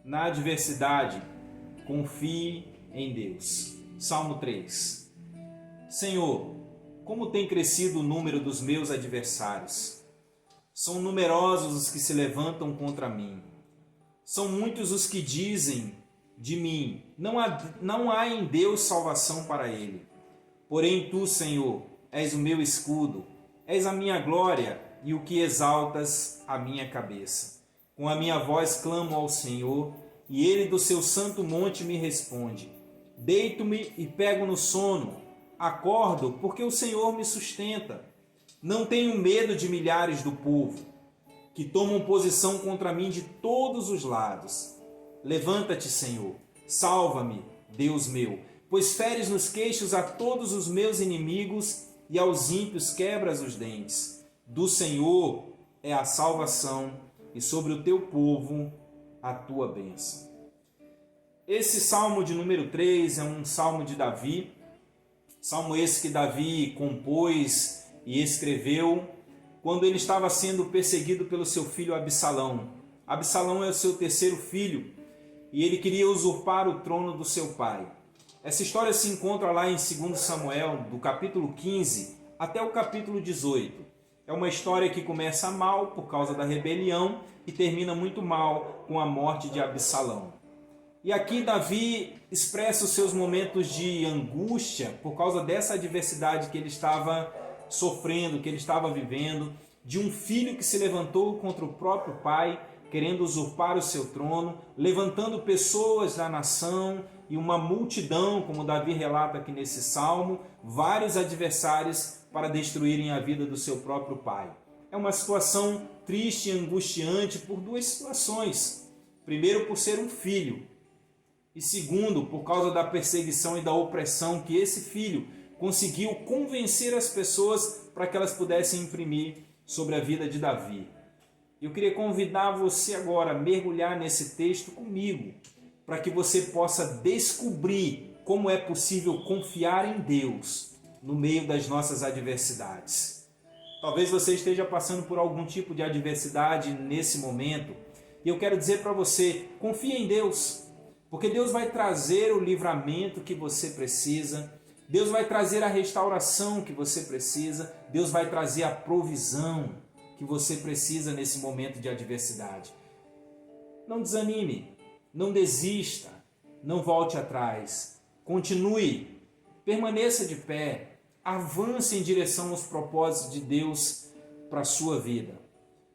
Na adversidade, confie em Deus. Salmo 3. Senhor, como tem crescido o número dos meus adversários. São numerosos os que se levantam contra mim. São muitos os que dizem de mim, não há em Deus salvação para ele. Porém tu, Senhor, és o meu escudo, és a minha glória e o que exaltas a minha cabeça. Com a minha voz clamo ao Senhor, e ele do seu santo monte me responde. Deito-me e pego no sono, acordo porque o Senhor me sustenta. Não tenho medo de milhares do povo, que tomam posição contra mim de todos os lados. Levanta-te, Senhor, salva-me, Deus meu, pois feres nos queixos a todos os meus inimigos e aos ímpios quebras os dentes. Do Senhor é a salvação e sobre o teu povo a tua bênção. Esse salmo de número 3 é um salmo de Davi, salmo esse que Davi compôs e escreveu quando ele estava sendo perseguido pelo seu filho Absalão. Absalão é o seu terceiro filho e ele queria usurpar o trono do seu pai. Essa história se encontra lá em 2 Samuel, do capítulo 15 até o capítulo 18. É uma história que começa mal por causa da rebelião e termina muito mal com a morte de Absalão. E aqui Davi expressa os seus momentos de angústia por causa dessa adversidade que ele estava sofrendo, que ele estava vivendo, de um filho que se levantou contra o próprio pai, querendo usurpar o seu trono, levantando pessoas da nação e uma multidão, como Davi relata aqui nesse salmo, vários adversários para destruírem a vida do seu próprio pai. É uma situação triste e angustiante por duas situações. Primeiro, por ser um filho. E segundo, por causa da perseguição e da opressão que esse filho conseguiu convencer as pessoas para que elas pudessem imprimir sobre a vida de Davi. Eu queria convidar você agora a mergulhar nesse texto comigo, para que você possa descobrir como é possível confiar em Deus no meio das nossas adversidades. Talvez você esteja passando por algum tipo de adversidade nesse momento, e eu quero dizer para você, confie em Deus, porque Deus vai trazer o livramento que você precisa, Deus vai trazer a restauração que você precisa, Deus vai trazer a provisão que você precisa nesse momento de adversidade. Não desanime, não desista, não volte atrás, continue, permaneça de pé, avance em direção aos propósitos de Deus para a sua vida.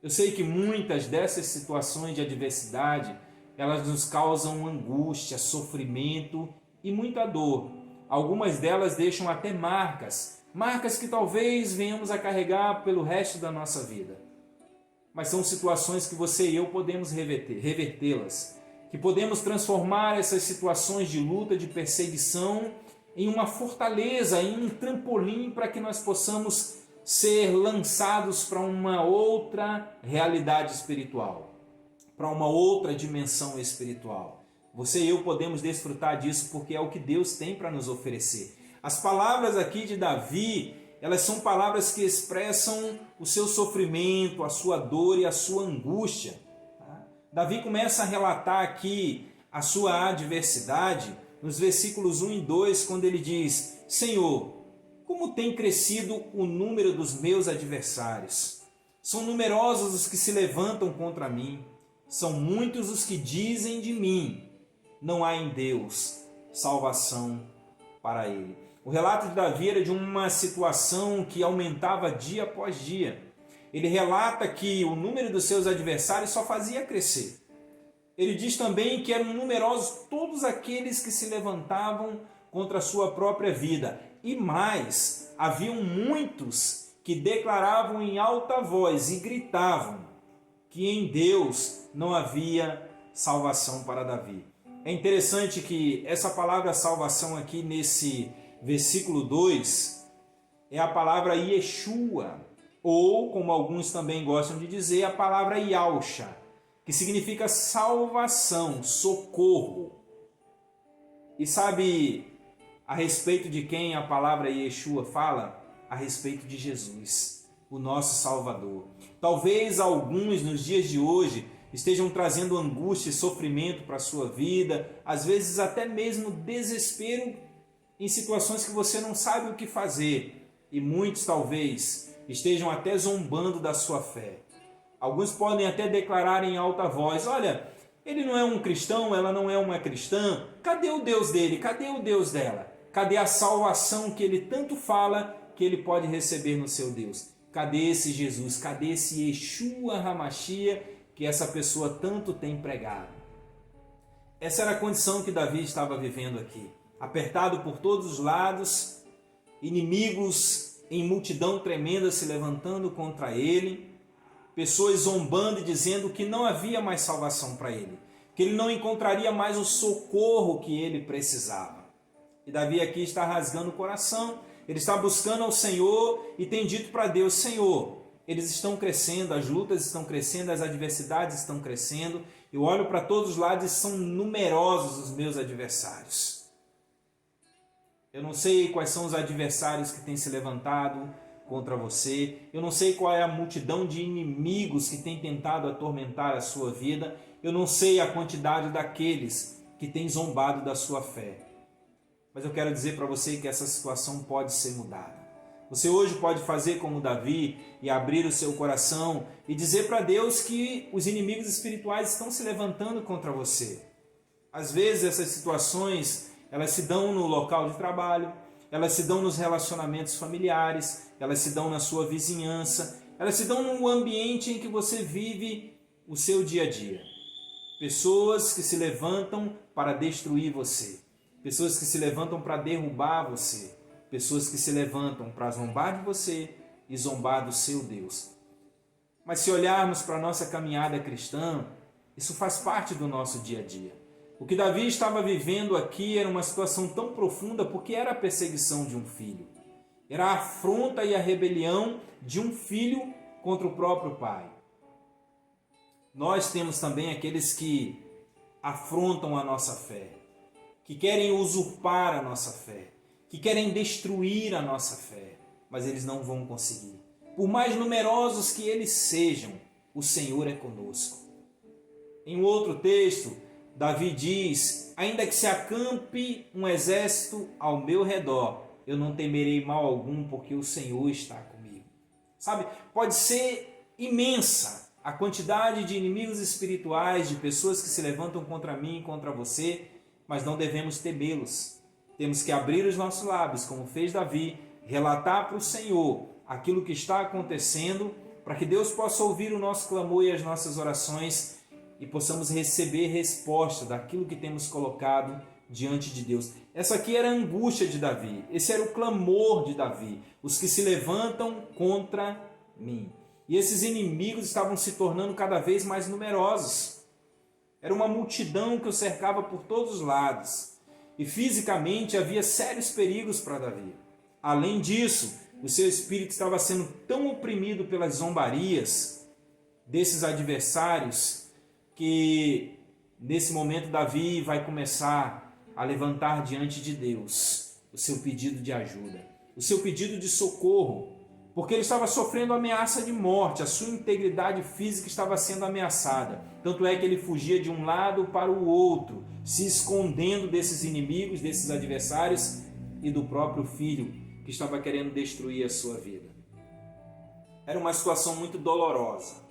Eu sei que muitas dessas situações de adversidade, elas nos causam angústia, sofrimento e muita dor. Algumas delas deixam até marcas que talvez venhamos a carregar pelo resto da nossa vida. Mas são situações que você e eu podemos revertê-las, que podemos transformar essas situações de luta, de perseguição, em uma fortaleza, em um trampolim para que nós possamos ser lançados para uma outra realidade espiritual, para uma outra dimensão espiritual. Você e eu podemos desfrutar disso porque é o que Deus tem para nos oferecer. As palavras aqui de Davi, elas são palavras que expressam o seu sofrimento, a sua dor e a sua angústia. Davi começa a relatar aqui a sua adversidade nos versículos 1 e 2, quando ele diz: Senhor, como tem crescido o número dos meus adversários? São numerosos os que se levantam contra mim, são muitos os que dizem de mim, não há em Deus salvação para ele. O relato de Davi era de uma situação que aumentava dia após dia. Ele relata que o número dos seus adversários só fazia crescer. Ele diz também que eram numerosos todos aqueles que se levantavam contra a sua própria vida. E mais, haviam muitos que declaravam em alta voz e gritavam que em Deus não havia salvação para Davi. É interessante que essa palavra salvação aqui nesse versículo 2 é a palavra Yeshua, ou, como alguns também gostam de dizer, a palavra Yahusha, que significa salvação, socorro. E sabe a respeito de quem a palavra Yeshua fala? A respeito de Jesus, o nosso Salvador. Talvez alguns nos dias de hoje estejam trazendo angústia e sofrimento para a sua vida, às vezes até mesmo desespero em situações que você não sabe o que fazer, e muitos talvez estejam até zombando da sua fé. Alguns podem até declarar em alta voz: olha, ele não é um cristão, ela não é uma cristã, cadê o Deus dele, cadê o Deus dela? Cadê a salvação que ele tanto fala que ele pode receber no seu Deus? Cadê esse Jesus? Cadê esse Yeshua HaMashiach que essa pessoa tanto tem pregado? Essa era a condição que Davi estava vivendo aqui. Apertado por todos os lados, inimigos em multidão tremenda se levantando contra ele, pessoas zombando e dizendo que não havia mais salvação para ele, que ele não encontraria mais o socorro que ele precisava. E Davi aqui está rasgando o coração, ele está buscando ao Senhor e tem dito para Deus: Senhor, eles estão crescendo, as lutas estão crescendo, as adversidades estão crescendo, eu olho para todos os lados e são numerosos os meus adversários. Eu não sei quais são os adversários que têm se levantado contra você, eu não sei qual é a multidão de inimigos que tem tentado atormentar a sua vida, eu não sei a quantidade daqueles que têm zombado da sua fé. Mas eu quero dizer para você que essa situação pode ser mudada. Você hoje pode fazer como Davi e abrir o seu coração e dizer para Deus que os inimigos espirituais estão se levantando contra você. Às vezes essas situações, elas se dão no local de trabalho, elas se dão nos relacionamentos familiares, elas se dão na sua vizinhança, elas se dão no ambiente em que você vive o seu dia a dia. Pessoas que se levantam para destruir você, pessoas que se levantam para derrubar você, pessoas que se levantam para zombar de você e zombar do seu Deus. Mas se olharmos para a nossa caminhada cristã, isso faz parte do nosso dia a dia. O que Davi estava vivendo aqui era uma situação tão profunda porque era a perseguição de um filho. Era a afronta e a rebelião de um filho contra o próprio pai. Nós temos também aqueles que afrontam a nossa fé, que querem usurpar a nossa fé, que querem destruir a nossa fé, mas eles não vão conseguir. Por mais numerosos que eles sejam, o Senhor é conosco. Em um outro texto, Davi diz: ainda que se acampe um exército ao meu redor, eu não temerei mal algum, porque o Senhor está comigo. Sabe, pode ser imensa a quantidade de inimigos espirituais, de pessoas que se levantam contra mim e contra você, mas não devemos temê-los. Temos que abrir os nossos lábios, como fez Davi, relatar para o Senhor aquilo que está acontecendo, para que Deus possa ouvir o nosso clamor e as nossas orações e possamos receber resposta daquilo que temos colocado diante de Deus. Essa aqui era a angústia de Davi, esse era o clamor de Davi, os que se levantam contra mim. E esses inimigos estavam se tornando cada vez mais numerosos. Era uma multidão que o cercava por todos os lados. E fisicamente havia sérios perigos para Davi. Além disso, o seu espírito estava sendo tão oprimido pelas zombarias desses adversários que nesse momento Davi vai começar a levantar diante de Deus o seu pedido de ajuda, o seu pedido de socorro, porque ele estava sofrendo ameaça de morte, a sua integridade física estava sendo ameaçada. Tanto é que ele fugia de um lado para o outro, se escondendo desses inimigos, desses adversários e do próprio filho que estava querendo destruir a sua vida. Era uma situação muito dolorosa.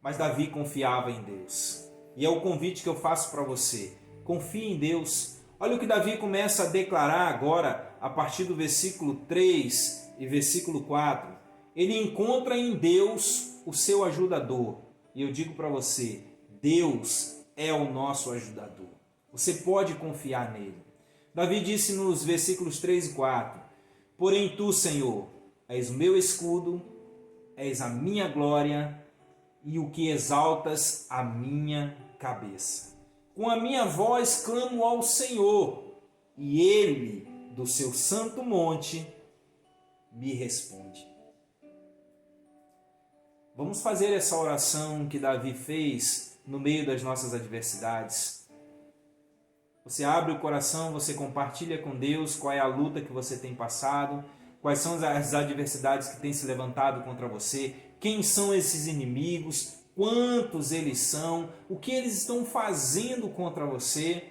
Mas Davi confiava em Deus. E é o convite que eu faço para você. Confie em Deus. Olha o que Davi começa a declarar agora, a partir do versículo 3 e versículo 4. Ele encontra em Deus o seu ajudador. E eu digo para você, Deus é o nosso ajudador. Você pode confiar nele. Davi disse nos versículos 3 e 4. Porém tu, Senhor, és o meu escudo, és a minha glória e o que exaltas a minha cabeça. Com a minha voz clamo ao Senhor, e Ele, do seu santo monte, me responde. Vamos fazer essa oração que Davi fez no meio das nossas adversidades. Você abre o coração, você compartilha com Deus qual é a luta que você tem passado, quais são as adversidades que têm se levantado contra você, quem são esses inimigos, quantos eles são, o que eles estão fazendo contra você.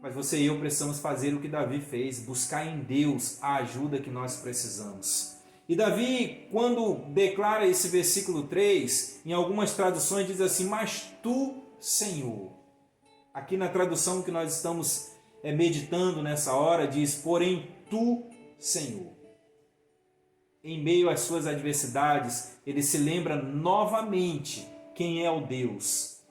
Mas você e eu precisamos fazer o que Davi fez, buscar em Deus a ajuda que nós precisamos. E Davi, quando declara esse versículo 3, em algumas traduções diz assim, mas tu, Senhor. Aqui na tradução que nós estamos meditando nessa hora, diz, porém tu, Senhor. Em meio às suas adversidades, ele se lembra novamente quem é o Deus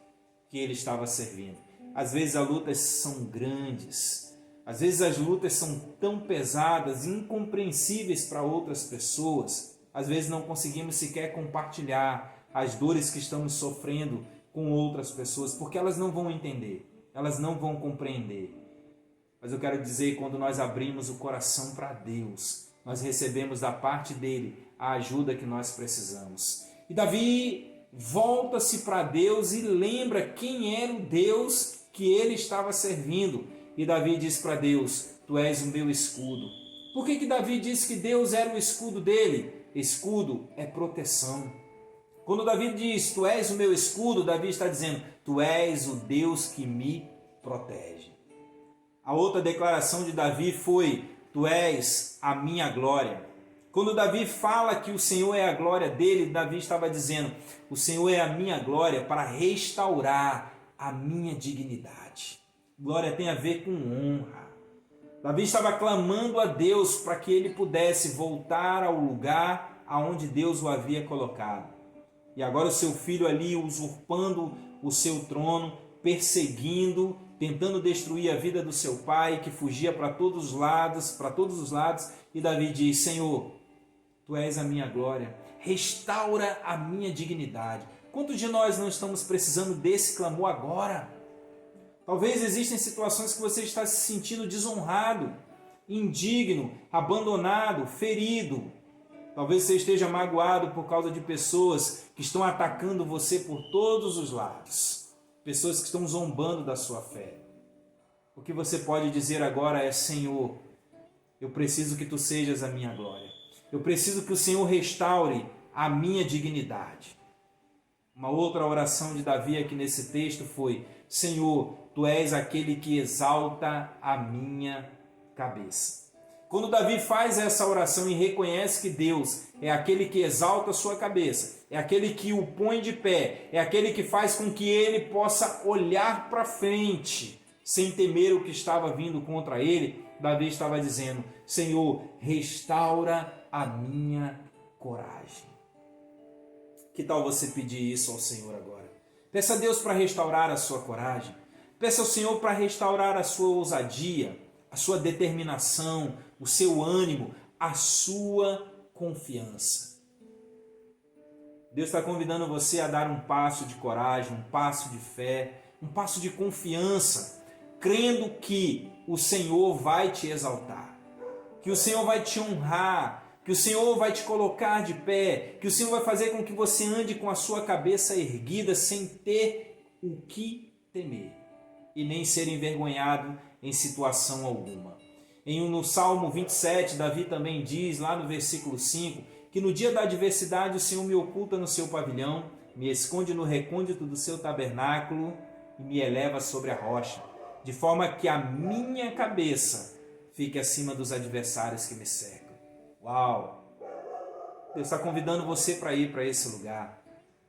que ele estava servindo. Às vezes as lutas são grandes, às vezes as lutas são tão pesadas, incompreensíveis para outras pessoas. Às vezes não conseguimos sequer compartilhar as dores que estamos sofrendo com outras pessoas, porque elas não vão entender, elas não vão compreender. Mas eu quero dizer, quando nós abrimos o coração para Deus, nós recebemos da parte dele a ajuda que nós precisamos. E Davi volta-se para Deus e lembra quem era o Deus que ele estava servindo. E Davi diz para Deus, tu és o meu escudo. Por que Davi disse que Deus era o escudo dele? Escudo é proteção. Quando Davi diz, tu és o meu escudo, Davi está dizendo, tu és o Deus que me protege. A outra declaração de Davi foi, tu és a minha glória. Quando Davi fala que o Senhor é a glória dele, Davi estava dizendo, o Senhor é a minha glória para restaurar a minha dignidade. Glória tem a ver com honra. Davi estava clamando a Deus para que ele pudesse voltar ao lugar aonde Deus o havia colocado. E agora o seu filho ali usurpando o seu trono, perseguindo, tentando destruir a vida do seu pai, que fugia para todos os lados, e Davi diz, Senhor, tu és a minha glória, restaura a minha dignidade. Quantos de nós não estamos precisando desse clamor agora? Talvez existem situações que você está se sentindo desonrado, indigno, abandonado, ferido. Talvez você esteja magoado por causa de pessoas que estão atacando você por todos os lados. Pessoas que estão zombando da sua fé. O que você pode dizer agora é, Senhor, eu preciso que tu sejas a minha glória. Eu preciso que o Senhor restaure a minha dignidade. Uma outra oração de Davi aqui nesse texto foi, Senhor, tu és aquele que exalta a minha cabeça. Quando Davi faz essa oração e reconhece que Deus é aquele que exalta a sua cabeça, é aquele que o põe de pé, é aquele que faz com que ele possa olhar para frente, sem temer o que estava vindo contra ele, Davi estava dizendo, Senhor, restaura a minha coragem. Que tal você pedir isso ao Senhor agora? Peça a Deus para restaurar a sua coragem. Peça ao Senhor para restaurar a sua ousadia, a sua determinação, o seu ânimo, a sua confiança. Deus está convidando você a dar um passo de coragem, um passo de fé, um passo de confiança, crendo que o Senhor vai te exaltar, que o Senhor vai te honrar, que o Senhor vai te colocar de pé, que o Senhor vai fazer com que você ande com a sua cabeça erguida sem ter o que temer e nem ser envergonhado em situação alguma. No Salmo 27, Davi também diz, lá no versículo 5, que no dia da adversidade o Senhor me oculta no seu pavilhão, me esconde no recôndito do seu tabernáculo e me eleva sobre a rocha, de forma que a minha cabeça fique acima dos adversários que me cercam. Uau! Deus está convidando você para ir para esse lugar.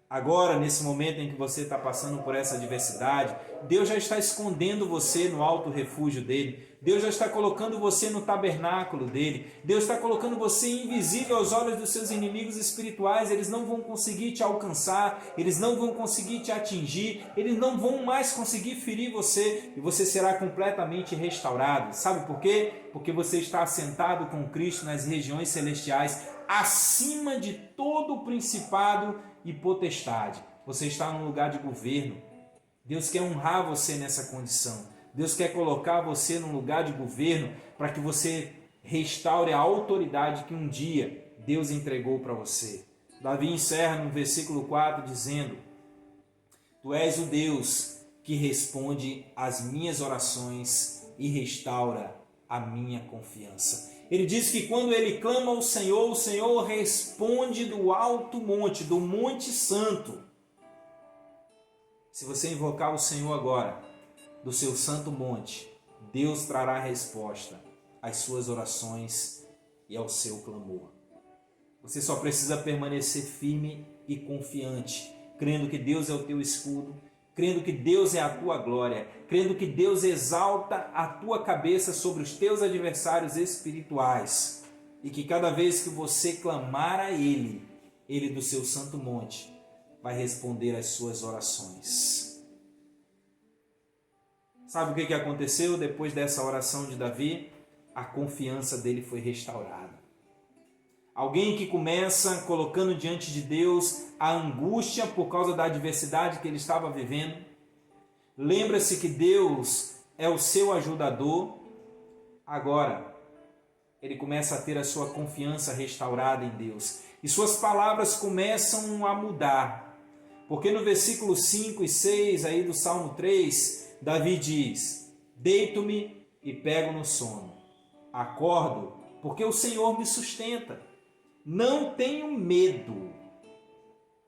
Agora, nesse momento em que você está passando por essa adversidade, Deus já está escondendo você no alto refúgio dele. Deus já está colocando você no tabernáculo dele. Deus está colocando você invisível aos olhos dos seus inimigos espirituais. Eles não vão conseguir te alcançar, eles não vão conseguir te atingir, eles não vão mais conseguir ferir você e você será completamente restaurado. Sabe por quê? Porque você está assentado com Cristo nas regiões celestiais, acima de todo o principado e potestade. Você está num lugar de governo. Deus quer honrar você nessa condição. Deus quer colocar você num lugar de governo para que você restaure a autoridade que um dia Deus entregou para você. Davi encerra no versículo 4 dizendo: Tu és o Deus que responde às minhas orações e restaura a minha confiança. Ele diz que quando ele clama ao Senhor, o Senhor responde do alto monte, do Monte Santo. Se você invocar o Senhor agora, do seu santo monte, Deus trará resposta às suas orações e ao seu clamor. Você só precisa permanecer firme e confiante, crendo que Deus é o teu escudo, crendo que Deus é a tua glória, crendo que Deus exalta a tua cabeça sobre os teus adversários espirituais e que cada vez que você clamar a Ele, Ele do seu santo monte vai responder às suas orações. Sabe o que aconteceu depois dessa oração de Davi? A confiança dele foi restaurada. Alguém que começa colocando diante de Deus a angústia por causa da adversidade que ele estava vivendo. Lembra-se que Deus é o seu ajudador. Agora, ele começa a ter a sua confiança restaurada em Deus. E suas palavras começam a mudar. Porque no versículo 5 e 6 aí do Salmo 3, Davi diz: deito-me e pego no sono. Acordo porque o Senhor me sustenta. Não tenho medo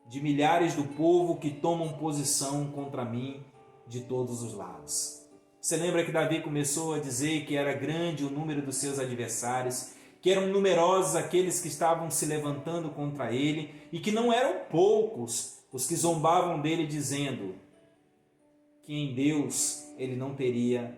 de milhares do povo que tomam posição contra mim de todos os lados. Você lembra que Davi começou a dizer que era grande o número dos seus adversários, que eram numerosos aqueles que estavam se levantando contra ele e que não eram poucos os que zombavam dele dizendo que em Deus ele não teria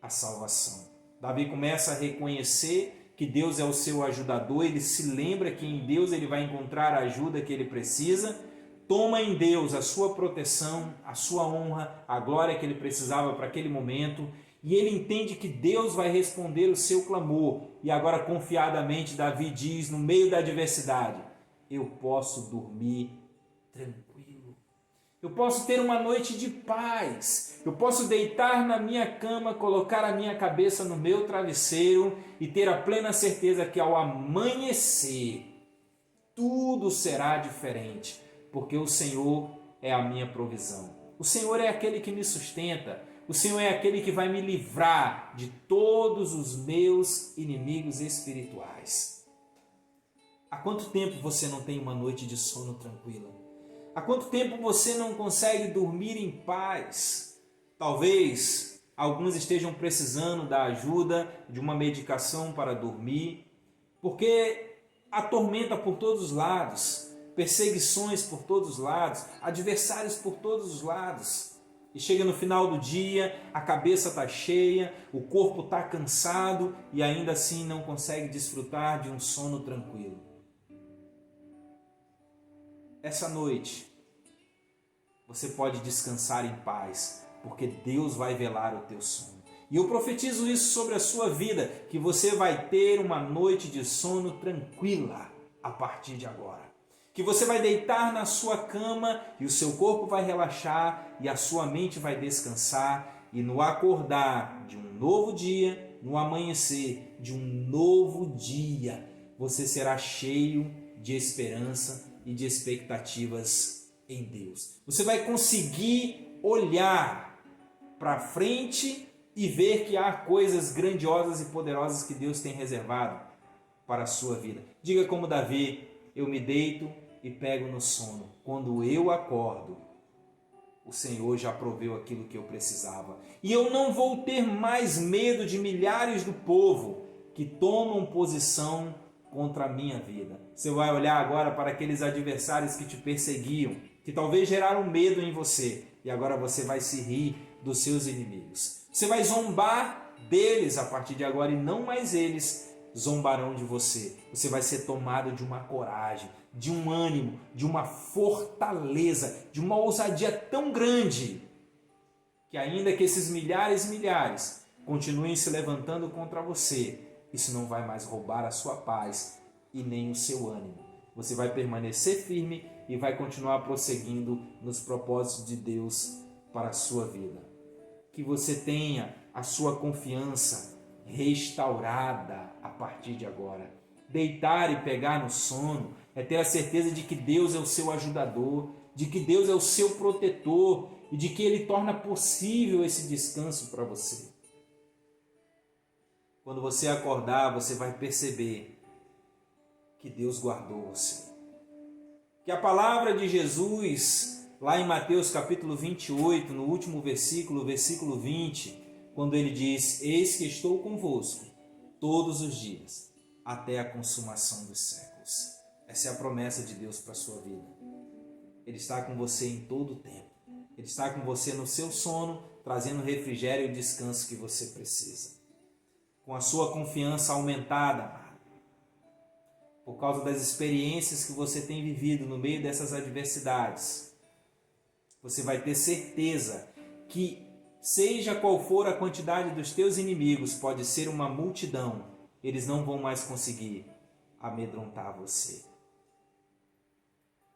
a salvação. Davi começa a reconhecer que Deus é o seu ajudador, ele se lembra que em Deus ele vai encontrar a ajuda que ele precisa, toma em Deus a sua proteção, a sua honra, a glória que ele precisava para aquele momento, e ele entende que Deus vai responder o seu clamor. E agora confiadamente Davi diz, no meio da adversidade: eu posso dormir tranquilo. Eu posso ter uma noite de paz. Eu posso deitar na minha cama, colocar a minha cabeça no meu travesseiro e ter a plena certeza que ao amanhecer tudo será diferente, porque o Senhor é a minha provisão. O Senhor é aquele que me sustenta. O Senhor é aquele que vai me livrar de todos os meus inimigos espirituais. Há quanto tempo você não tem uma noite de sono tranquila? Há quanto tempo você não consegue dormir em paz? Talvez alguns estejam precisando da ajuda de uma medicação para dormir, porque atormenta por todos os lados, perseguições por todos os lados, adversários por todos os lados. E chega no final do dia, a cabeça está cheia, o corpo está cansado e ainda assim não consegue desfrutar de um sono tranquilo. Essa noite, você pode descansar em paz, porque Deus vai velar o teu sono. E eu profetizo isso sobre a sua vida, que você vai ter uma noite de sono tranquila a partir de agora. Que você vai deitar na sua cama e o seu corpo vai relaxar e a sua mente vai descansar. E no acordar de um novo dia, no amanhecer de um novo dia, você será cheio de esperança e de expectativas em Deus. Você vai conseguir olhar para frente e ver que há coisas grandiosas e poderosas que Deus tem reservado para a sua vida. Diga como Davi: eu me deito e pego no sono. Quando eu acordo, o Senhor já proveu aquilo que eu precisava. E eu não vou ter mais medo de milhares do povo que tomam posição contra a minha vida. Você vai olhar agora para aqueles adversários que te perseguiam, que talvez geraram medo em você, e agora você vai se rir dos seus inimigos. Você vai zombar deles a partir de agora e não mais eles zombarão de você. Você vai ser tomado de uma coragem, de um ânimo, de uma fortaleza, de uma ousadia tão grande que ainda que esses milhares e milhares continuem se levantando contra você, isso não vai mais roubar a sua paz e nem o seu ânimo. Você vai permanecer firme e vai continuar prosseguindo nos propósitos de Deus para a sua vida. Que você tenha a sua confiança restaurada a partir de agora. Deitar e pegar no sono é ter a certeza de que Deus é o seu ajudador, de que Deus é o seu protetor e de que Ele torna possível esse descanso para você. Quando você acordar, você vai perceber que Deus guardou você. Que a palavra de Jesus lá em Mateus capítulo 28, no último versículo, versículo 20, quando ele diz: eis que estou convosco todos os dias, até a consumação dos séculos. Essa é a promessa de Deus para a sua vida. Ele está com você em todo o tempo. Ele está com você no seu sono, trazendo o refrigério e o descanso que você precisa. Com a sua confiança aumentada, amado, por causa das experiências que você tem vivido no meio dessas adversidades, você vai ter certeza que, seja qual for a quantidade dos teus inimigos, pode ser uma multidão, eles não vão mais conseguir amedrontar você.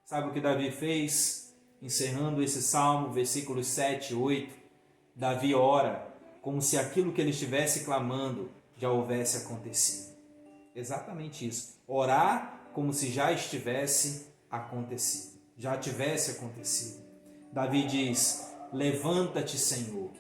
Sabe o que Davi fez? Encerrando esse salmo, versículos 7 e 8, Davi ora como se aquilo que ele estivesse clamando já houvesse acontecido. Exatamente isso. Orar como se já estivesse acontecido. Já tivesse acontecido. Davi diz: levanta-te, Senhor.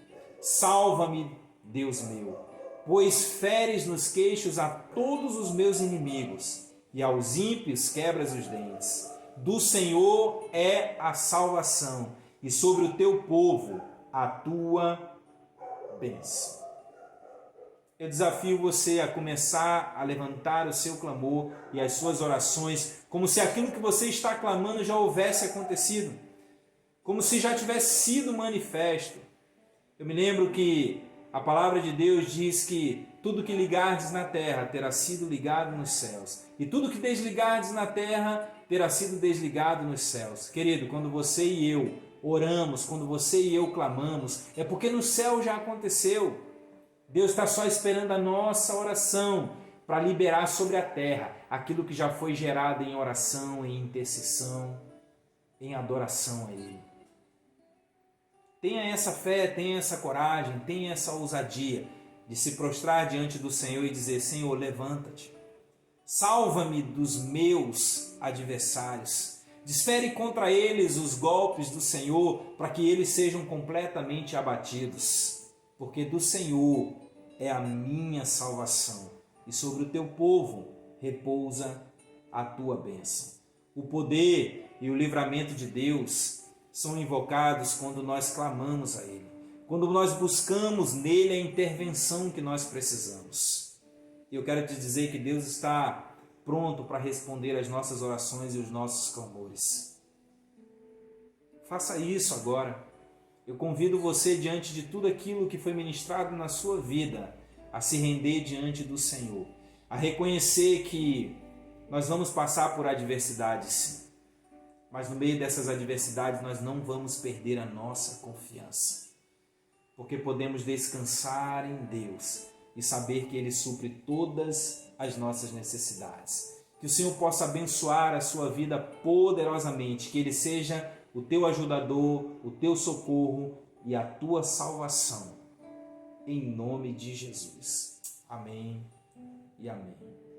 Salva-me, Deus meu. Pois feres nos queixos a todos os meus inimigos e aos ímpios quebras os dentes. Do Senhor é a salvação e sobre o teu povo a tua bênção. Eu desafio você a começar a levantar o seu clamor e as suas orações como se aquilo que você está clamando já houvesse acontecido, como se já tivesse sido manifesto. Eu me lembro que a palavra de Deus diz que tudo que ligardes na terra terá sido ligado nos céus, e tudo que desligardes na terra terá sido desligado nos céus. Querido, quando você e eu oramos, quando você e eu clamamos, é porque no céu já aconteceu. Deus está só esperando a nossa oração para liberar sobre a terra aquilo que já foi gerado em oração, em intercessão, em adoração a Ele. Tenha essa fé, tenha essa coragem, tenha essa ousadia de se prostrar diante do Senhor e dizer: Senhor, levanta-te. Salva-me dos meus adversários. Desfere contra eles os golpes do Senhor, para que eles sejam completamente abatidos. Porque do Senhor é a minha salvação, e sobre o teu povo repousa a tua bênção. O poder e o livramento de Deus são invocados quando nós clamamos a Ele, quando nós buscamos nele a intervenção que nós precisamos. E eu quero te dizer que Deus está pronto para responder às nossas orações e os nossos clamores. Faça isso agora. Eu convido você, diante de tudo aquilo que foi ministrado na sua vida, a se render diante do Senhor, a reconhecer que nós vamos passar por adversidades, mas no meio dessas adversidades nós não vamos perder a nossa confiança, porque podemos descansar em Deus e saber que Ele supre todas as nossas necessidades. Que o Senhor possa abençoar a sua vida poderosamente, que Ele seja o teu ajudador, o teu socorro e a tua salvação. Em nome de Jesus. Amém e amém.